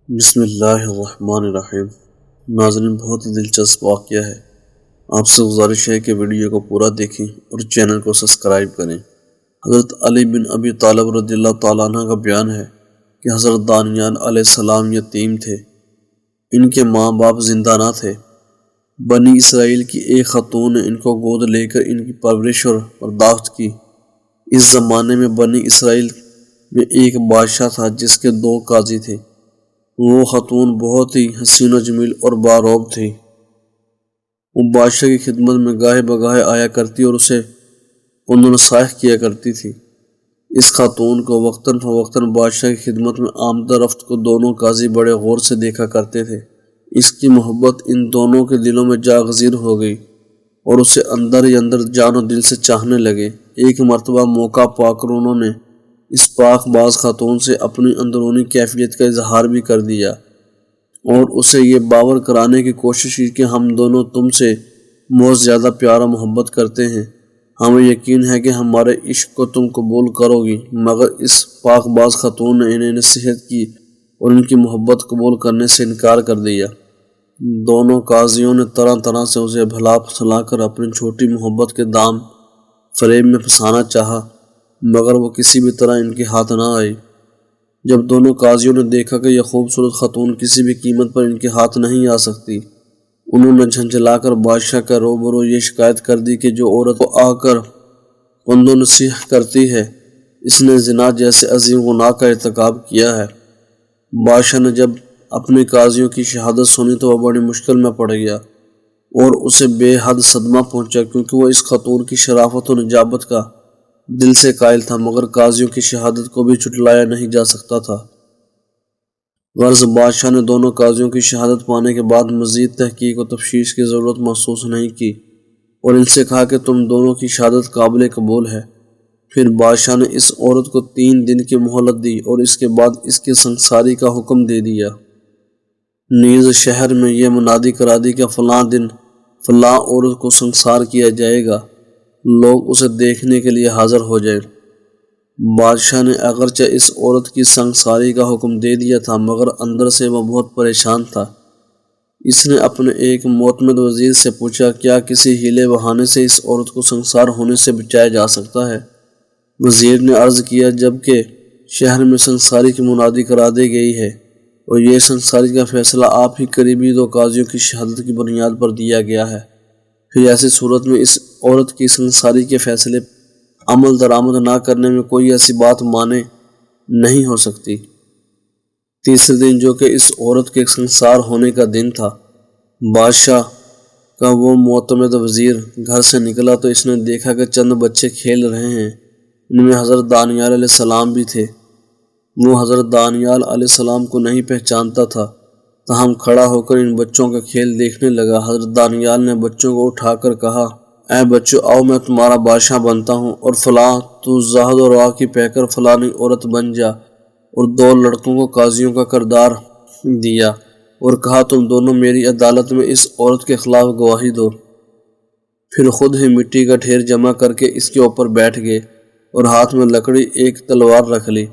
بسم اللہ الرحمن الرحیم۔ ناظرین، بہت دلچسپ واقعہ ہے۔ آپ سے گزارش ہے کہ ویڈیو کو پورا دیکھیں اور چینل کو سبسکرائب کریں۔ حضرت علی بن ابی طالب رضی اللہ تعالیٰ عنہ کا بیان ہے کہ حضرت دانیال علیہ السلام یتیم تھے۔ ان کے ماں باپ زندہ نہ تھے۔ بنی اسرائیل کی ایک خاتون نے ان کو گود لے کر ان کی پرورش اور پرداخت کی۔ اس زمانے میں بنی اسرائیل میں ایک بادشاہ تھا جس کے 2 قاضی تھے۔ وہ خاتون بہت ہی حسین و جمیل اور باروب تھی۔ وہ بادشاہ کی خدمت میں گاہے بگاہے آیا کرتی اور اسے نصائح کیا کرتی تھی۔ اس خاتون کو وقتاً فوقتاً بادشاہ کی خدمت میں آمد رفت کو دونوں قاضی بڑے غور سے دیکھا کرتے تھے۔ اس کی محبت ان دونوں کے دلوں میں جاگزیر ہو گئی اور اسے اندر ہی اندر جان و دل سے چاہنے لگے۔ ایک مرتبہ موقع پا کر انہوں نے اس پاک باز خاتون سے اپنی اندرونی کیفیت کا اظہار بھی کر دیا اور اسے یہ باور کرانے کی کوشش کی کہ ہم دونوں تم سے بہت زیادہ پیار و محبت کرتے ہیں۔ ہمیں یقین ہے کہ ہمارے عشق کو تم قبول کرو گی، مگر اس پاک باز خاتون نے انہیں نصیحت کی اور ان کی محبت قبول کرنے سے انکار کر دیا۔ دونوں قاضیوں نے طرح طرح سے اسے بھلا پھسلا کر اپنی چھوٹی محبت کے دام فریب میں پھنسانا چاہا، مگر وہ کسی بھی طرح ان کے ہاتھ نہ آئی۔ جب دونوں قاضیوں نے دیکھا کہ یہ خوبصورت خاتون کسی بھی قیمت پر ان کے ہاتھ نہیں آ سکتی، انہوں نے جھنجھلا کر بادشاہ کا روبرو یہ شکایت کر دی کہ جو عورت کو آ کر پند و نصیحت کرتی ہے، اس نے زنا جیسے عظیم گناہ کا ارتکاب کیا ہے۔ بادشاہ نے جب اپنے قاضیوں کی شہادت سنی تو وہ بڑی مشکل میں پڑ گیا اور اسے بے حد صدمہ پہنچا، کیونکہ وہ اس خاتون کی شرافت و نجابت کا دل سے قائل تھا، مگر قاضیوں کی شہادت کو بھی جھٹلایا نہیں جا سکتا تھا۔ غرض بادشاہ نے دونوں قاضیوں کی شہادت پانے کے بعد مزید تحقیق و تفتیش کی ضرورت محسوس نہیں کی اور ان سے کہا کہ تم دونوں کی شہادت قابل قبول ہے۔ پھر بادشاہ نے اس عورت کو 3 دن کی مہلت دی اور اس کے بعد اس کی سنگساری کا حکم دے دیا۔ نیز شہر میں یہ منادی کرا دی کہ فلاں دن فلاں عورت کو سنگسار کیا جائے گا، لوگ اسے دیکھنے کے لیے حاضر ہو جائیں۔ بادشاہ نے اگرچہ اس عورت کی سنگساری کا حکم دے دیا تھا، مگر اندر سے وہ بہت پریشان تھا۔ اس نے اپنے ایک معتمد وزیر سے پوچھا، کیا کسی ہیلے بہانے سے اس عورت کو سنگسار ہونے سے بچایا جا سکتا ہے؟ وزیر نے عرض کیا، جبکہ شہر میں سنگساری کی منادی کرا دی گئی ہے اور یہ سنگساری کا فیصلہ آپ ہی قریبی 2 قاضیوں کی شہادت کی بنیاد پر دیا گیا ہے، پھر ایسی صورت میں اس عورت کی سنگساری کے فیصلے عمل درآمد نہ کرنے میں کوئی ایسی بات مانے نہیں ہو سکتی۔ تیسرے دن، جو کہ اس عورت کے سنگسار ہونے کا دن تھا، بادشاہ کا وہ معتمد وزیر گھر سے نکلا تو اس نے دیکھا کہ چند بچے کھیل رہے ہیں۔ ان میں حضرت دانیال علیہ السلام بھی تھے۔ وہ حضرت دانیال علیہ السلام کو نہیں پہچانتا تھا، تاہم کھڑا ہو کر ان بچوں کا کھیل دیکھنے لگا۔ حضرت دانیال نے بچوں کو اٹھا کر کہا، اے بچوں، آؤ میں تمہارا بادشاہ بنتا ہوں، اور فلاں تو زاہد و روا کی پہ کر فلانی عورت بن جا۔ اور 2 لڑکوں کو قاضیوں کا کردار دیا اور کہا، تم دونوں میری عدالت میں اس عورت کے خلاف گواہی دو۔ پھر خود ہی مٹی کا ڈھیر جمع کر کے اس کے اوپر بیٹھ گئے اور ہاتھ میں لکڑی ایک تلوار رکھ لی۔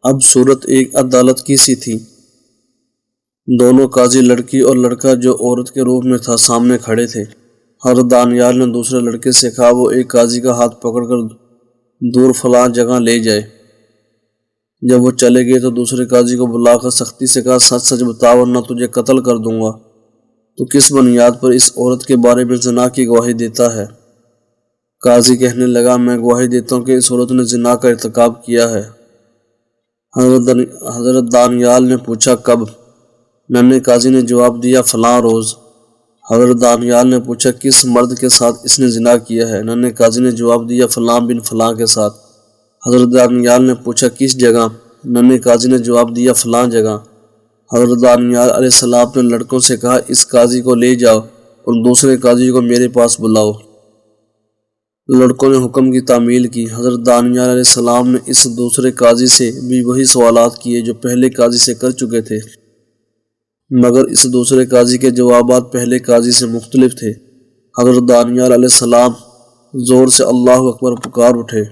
اب صورت ایک عدالت کی سی تھی۔ دونوں قاضی، لڑکی اور لڑکا جو عورت کے روپ میں تھا، سامنے کھڑے تھے۔ حضرت دانیال نے دوسرے لڑکے سے کہا وہ ایک قاضی کا ہاتھ پکڑ کر دور فلاں جگہ لے جائے۔ جب وہ چلے گئے تو دوسرے قاضی کو بلا کر سختی سے کہا، سچ سچ بتا ورنہ تجھے قتل کر دوں گا۔ تو کس بنیاد پر اس عورت کے بارے میں زنا کی گواہی دیتا ہے؟ قاضی کہنے لگا، میں گواہی دیتا ہوں کہ اس عورت نے زنا کا ارتکاب کیا ہے۔ حضرت دانیال نے پوچھا، کب؟ ننھے قاضی نے جواب دیا، فلاں روز۔ حضرت دانیال نے پوچھا، کس مرد کے ساتھ اس نے زنا کیا ہے؟ ننھے قاضی نے جواب دیا، فلاں بن فلاں کے ساتھ۔ حضرت دانیال نے پوچھا، کس جگہ؟ ننھے قاضی نے جواب دیا، فلاں جگہ۔ حضرت دانیال علیہ السلام نے لڑکوں سے کہا، اس قاضی کو لے جاؤ اور دوسرے قاضی کو میرے پاس بلاؤ۔ لڑکوں نے حکم کی تعمیل کی۔ حضرت دانیال علیہ السلام نے اس دوسرے قاضی سے بھی وہی سوالات کیے جو پہلے قاضی سے کر چکے تھے، مگر اس دوسرے قاضی کے جوابات پہلے قاضی سے مختلف تھے۔ حضرت دانیال علیہ السلام زور سے اللہ اکبر پکار اٹھے۔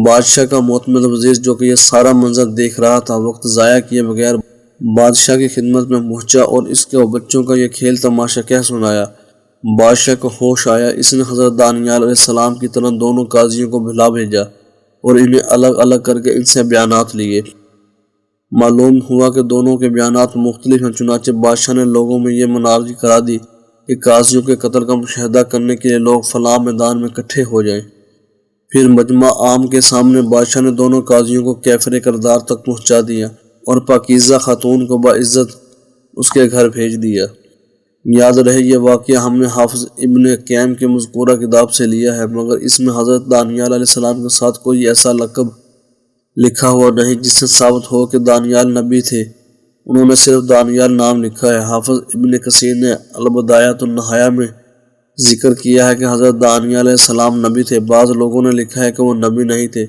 بادشاہ کا معتمد وزیر جو کہ یہ سارا منظر دیکھ رہا تھا، وقت ضائع کیے بغیر بادشاہ کی خدمت میں پہنچا اور اس کے بچوں کا یہ کھیل تماشا کہہ سنایا۔ بادشاہ کو ہوش آیا، اس نے حضرت دانیال علیہ السلام کی طرح دونوں قاضیوں کو بلا بھیجا اور انہیں الگ الگ کر کے ان سے بیانات لیے۔ معلوم ہوا کہ دونوں کے بیانات مختلف ہیں، چنانچہ بادشاہ نے لوگوں میں یہ مناظری کرا دی کہ قاضیوں کے قتل کا مشاہدہ کرنے کے لیے لوگ فلاں میدان میں اکٹھے ہو جائیں۔ پھر مجمع عام کے سامنے بادشاہ نے دونوں قاضیوں کو کیفر کردار تک پہنچا دیا اور پاکیزہ خاتون کو باعزت اس کے گھر بھیج دیا۔ یاد رہے یہ واقعہ ہم نے حافظ ابن قیم کے مذکورہ کتاب سے لیا ہے، مگر اس میں حضرت دانیال علیہ السلام کے ساتھ کوئی ایسا لقب لکھا ہوا نہیں جس سے ثابت ہو کہ دانیال نبی تھے، انہوں نے صرف دانیال نام لکھا ہے۔ حافظ ابن کثیر نے البدایۃ والنہایہ میں ذکر کیا ہے کہ حضرت دانیال علیہ السلام نبی تھے، بعض لوگوں نے لکھا ہے کہ وہ نبی نہیں تھے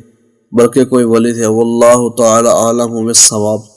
بلکہ کوئی ولی تھے۔ واللہ تعالی عالم بالصواب۔